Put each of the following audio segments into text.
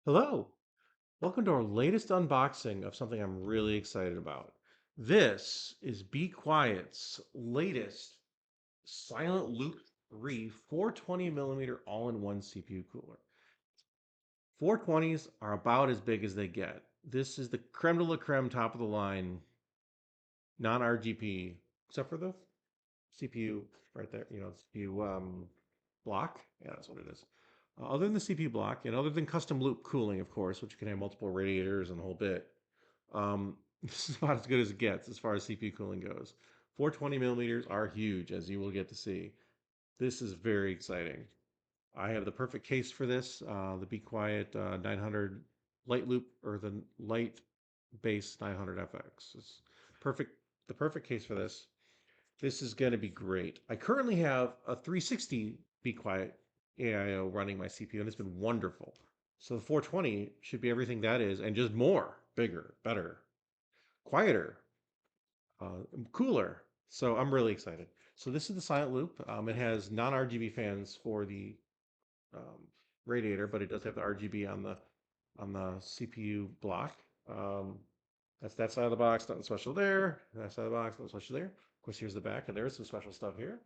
Hello, welcome to our latest unboxing of something I'm really excited about. This is Be Quiet's latest Silent Loop 3 420 millimeter all-in-one CPU cooler. 420s are about as big as they get. This is the creme de la creme, top of the line, non-RGB, except for the CPU right there, CPU block. Yeah, that's what it is. Other than the CPU block, and other than custom loop cooling, of course, which can have multiple radiators and the whole bit, this is about as good as it gets as far as CPU cooling goes. 420 millimeters are huge, as you will get to see. This is very exciting. I have the perfect case for this, the Be Quiet 900 light loop, or the light base 900 FX. It's perfect, the perfect case for this. This is going to be great. I currently have a 360 Be Quiet AIO running my CPU, and it's been wonderful. So the 420 should be everything that is, and just more, bigger, better, quieter, cooler. So I'm really excited. So this is the Silent Loop. It has non-RGB fans for the um, radiator, but it does have the RGB on the CPU block. That's that side of the box, nothing special there. That side of the box, nothing special there. Of course, here's the back, and there's some special stuff here.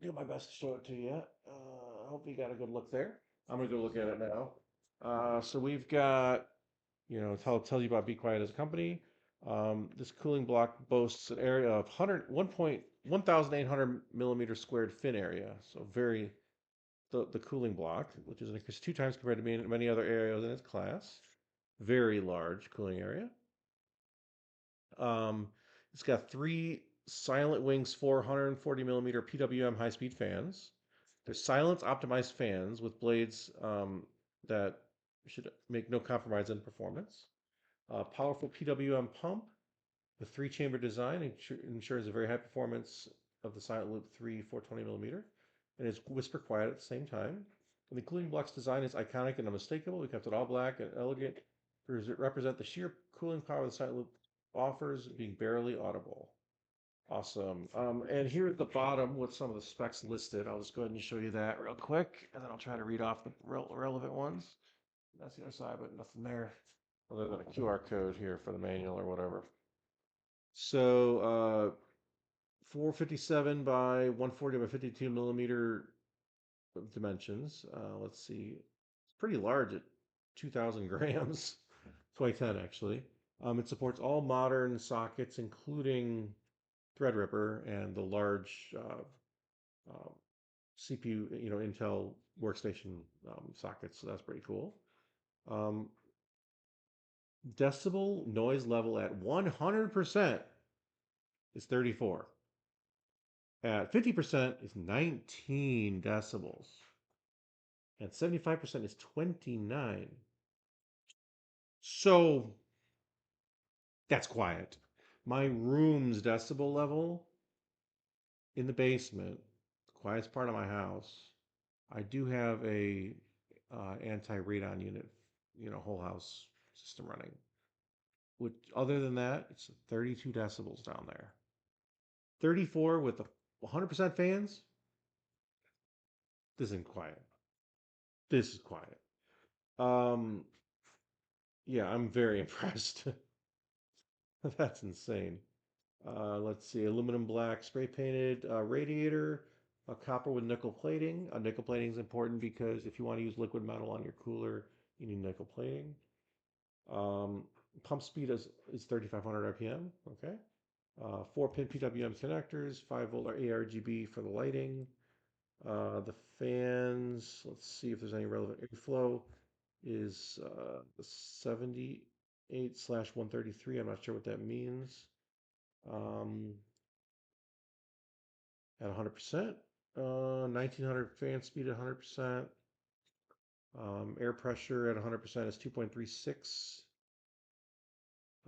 Do my best to show it to you. I hope you got a good look there. I'm gonna go look at it now. So we've got, tell you about Be Quiet as a company. This cooling block boasts an area of 1,800 millimeter squared fin area. So the cooling block, which is increased 2 times compared to many other areas in its class. Very large cooling area. Um, it's got three Silent Wings 440 millimeter PWM high speed fans. They're silence optimized fans with blades that should make no compromise in performance. Powerful PWM pump. The three-chamber design ensures a very high performance of the Silent Loop 3 420 millimeter, and is whisper quiet at the same time. And the cooling block's design is iconic and unmistakable. We kept it all black and elegant to represent the sheer cooling power the Silent Loop offers, being barely audible. Awesome. And here at the bottom with some of the specs listed, I'll just go ahead and show you that real quick, and then I'll try to read off the relevant ones. That's the other side, but nothing there other than a QR code here for the manual or whatever. So 457 by 140 by 52 millimeter dimensions. Let's see, it's pretty large at 2,000 grams. 2010 actually. It supports all modern sockets, including Threadripper and the large CPU, Intel workstation sockets. So that's pretty cool. Um, Decibel noise level at 100% is 34. At 50% is 19 decibels. At 75% is 29. So that's quiet. My room's decibel level in the basement, the quietest part of my house, I do have a anti-radon unit, whole house system running. Which, other than that, it's 32 decibels down there. 34 with the 100% fans. This isn't quiet. This is quiet. Um, yeah, I'm very impressed. That's insane. Let's see, aluminum black spray painted radiator, copper with nickel plating. Nickel plating is important because if you want to use liquid metal on your cooler, you need nickel plating. Um, Pump speed is 3,500 RPM. Okay. 4-pin PWM connectors, 5-volt ARGB for the lighting. The fans, let's see if there's any relevant airflow, is 78/133. I'm not sure what that means. Um, at 100%, 1900 fan speed at 100%. Air pressure at 100% is 2.36,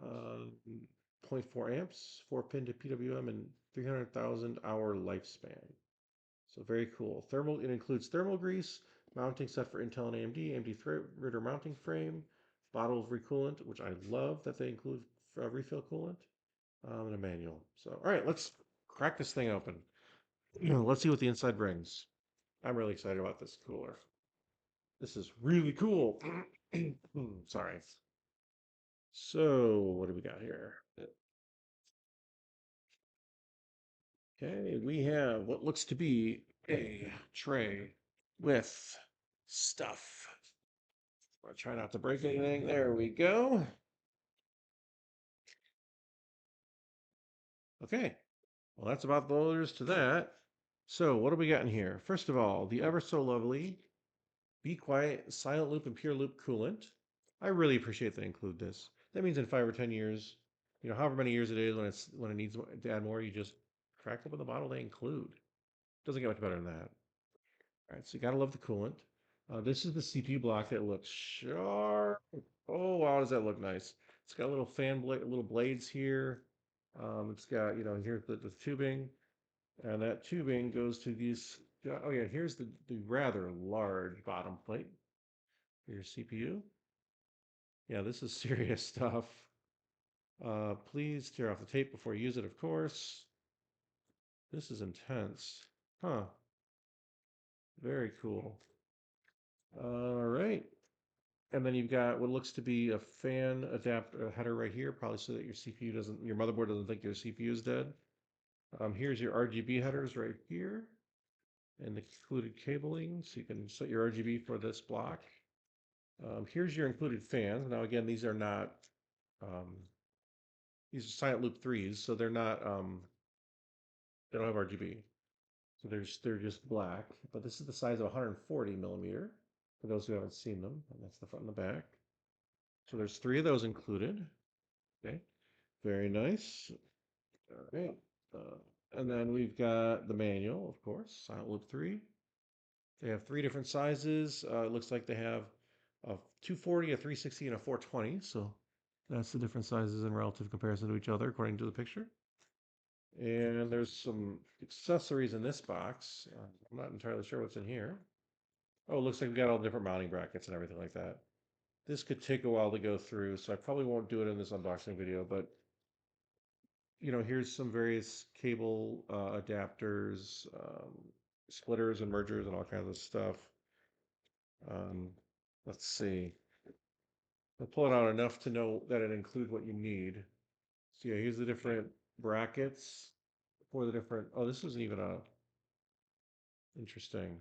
uh, zero point 0.4 amps, 4-pin to PWM, and 300,000 hour lifespan. So very cool. It includes thermal grease, mounting set for Intel and AMD Threadripper mounting frame, bottle of recoolant, which I love that they include refill coolant, and a manual. So, all right, let's crack this thing open. Let's see what the inside brings. I'm really excited about this cooler. This is really cool. Sorry. So what do we got here? Okay, we have what looks to be a tray with stuff. I'll try not to break anything. There we go. Okay, well, that's about all there is to that. So what do we got in here? First of all, the ever so lovely Be Quiet Silent Loop and Pure Loop coolant. I really appreciate they include this. That means in 5 or 10 years, however many years it is when it needs to add more, you just crack open the bottle they include. Doesn't get much better than that. All right, so you gotta love the coolant. This is the CPU block that looks sharp. Oh wow, does that look nice? It's got little little blades here. It's got, here's the tubing, and that tubing goes to these. Oh yeah, here's the rather large bottom plate for your CPU. Yeah, this is serious stuff. Please tear off the tape before you use it, of course. This is intense. Huh. Very cool. All right. And then you've got what looks to be a fan adapter header right here, probably so that your motherboard doesn't think your CPU is dead. Here's your RGB headers right here and the included cabling, so you can set your RGB for this block. Here's your included fans. Now again, um, these are silent loop threes, so they don't have RGB. So they're just black, but this is the size of 140 millimeter for those who haven't seen them, and that's the front and the back. So there's three of those included. Okay, very nice. All right. And then we've got the manual, of course, Silent Loop 3. They have three different sizes. It looks like they have a 240, a 360, and a 420. So that's the different sizes in relative comparison to each other, according to the picture. And there's some accessories in this box. I'm not entirely sure what's in here. Oh, it looks like we got all the different mounting brackets and everything like that. This could take a while to go through, so I probably won't do it in this unboxing video, but here's some various cable adapters, splitters and mergers and all kinds of stuff. Um, let's see. I'll pull it out enough to know that it includes what you need. So yeah, here's the different brackets for the different. Oh, this isn't even a interesting.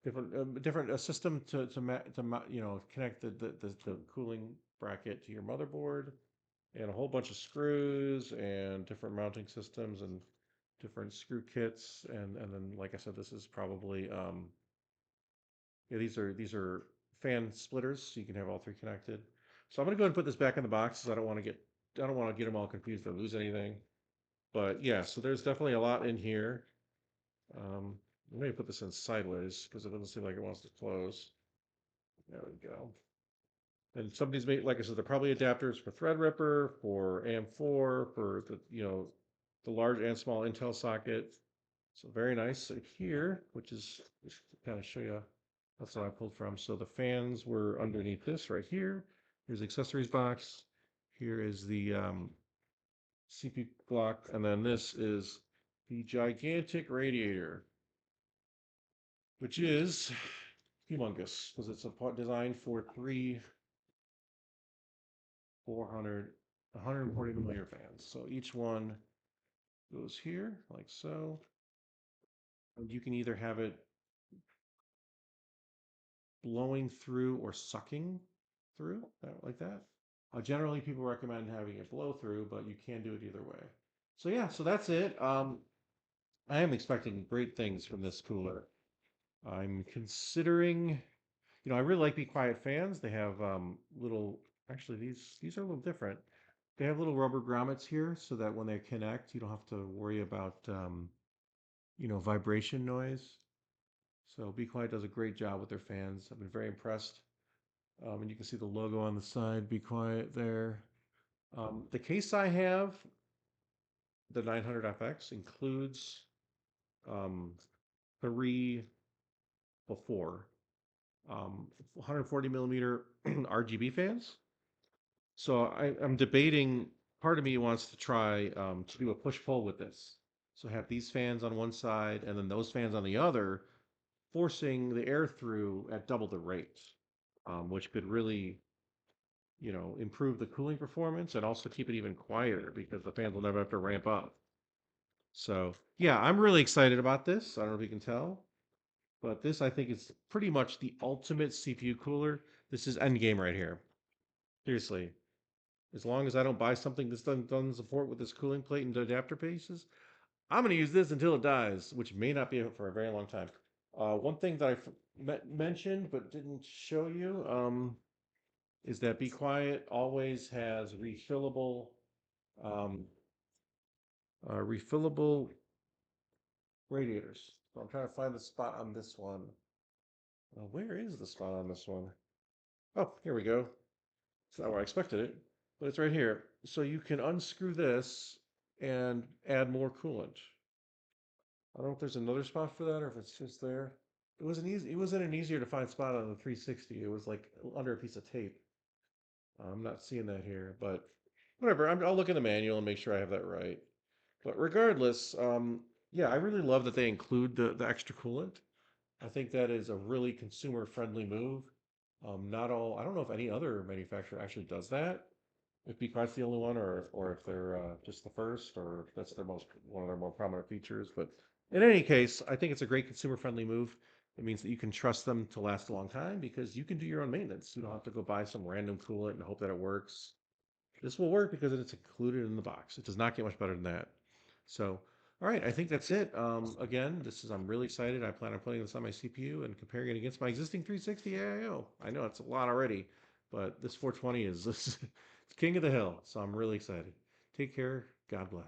Different a system to connect the cooling bracket to your motherboard, and a whole bunch of screws and different mounting systems and different screw kits, and then like I said, this is probably yeah, these are fan splitters, so you can have all three connected. So I'm gonna go ahead and put this back in the box because I don't want to get them all confused or lose anything. But yeah, so there's definitely a lot in here. Let me put this in sideways because it doesn't seem like it wants to close. There we go. And somebody's made, like I said, they're probably adapters for Threadripper, for AM4, for the large and small Intel socket. So very nice. So here, which is just to kind of show you, that's what I pulled from. So the fans were underneath this right here. Here's the accessories box. Here is the CP block, and then this is the gigantic radiator, which is humongous because it's designed for three 400, 140 millimeter fans. So each one goes here like so. And you can either have it blowing through or sucking through, like that. Generally, people recommend having it blow through, but you can do it either way. So yeah, so that's it. I am expecting great things from this cooler. I'm considering, I really like Be Quiet fans. They have actually these are a little different. They have little rubber grommets here so that when they connect, you don't have to worry about, vibration noise. So Be Quiet does a great job with their fans. I've been very impressed. And you can see the logo on the side, Be Quiet there. The case I have, the 900FX, includes um, three before 140 millimeter RGB fans. So I'm debating. Part of me wants to try to do a push pull with this. So have these fans on one side and then those fans on the other, forcing the air through at double the rate, which could really improve the cooling performance and also keep it even quieter because the fans will never have to ramp up. So yeah, I'm really excited about this. I don't know if you can tell, but this I think is pretty much the ultimate CPU cooler. This is endgame right here. Seriously. As long as I don't buy something this doesn't support with this cooling plate and adapter pieces, I'm going to use this until it dies, which may not be for a very long time. One thing that I mentioned but didn't show you is that Be Quiet always has um, refillable radiators. So I'm trying to find the spot on this one. Where is the spot on this one? Oh, here we go. It's not where I expected it, but it's right here. So you can unscrew this and add more coolant. I don't know if there's another spot for that or if it's just there. It wasn't an easier to find spot on the 360. It was like under a piece of tape. I'm not seeing that here, but whatever. I'll look in the manual and make sure I have that right. But regardless, yeah, I really love that they include the extra coolant. I think that is a really consumer friendly move. I don't know if any other manufacturer actually does that. If Beecart's the only one, or if they're just the first, or if that's one of their more prominent features. But in any case, I think it's a great consumer friendly move. It means that you can trust them to last a long time because you can do your own maintenance. You don't have to go buy some random coolant and hope that it works. This will work because it's included in the box. It does not get much better than that. So, all right, I think that's it. Again, I'm really excited. I plan on putting this on my CPU and comparing it against my existing 360 AIO. I know it's a lot already, but this 420 is it's king of the hill. So I'm really excited. Take care. God bless.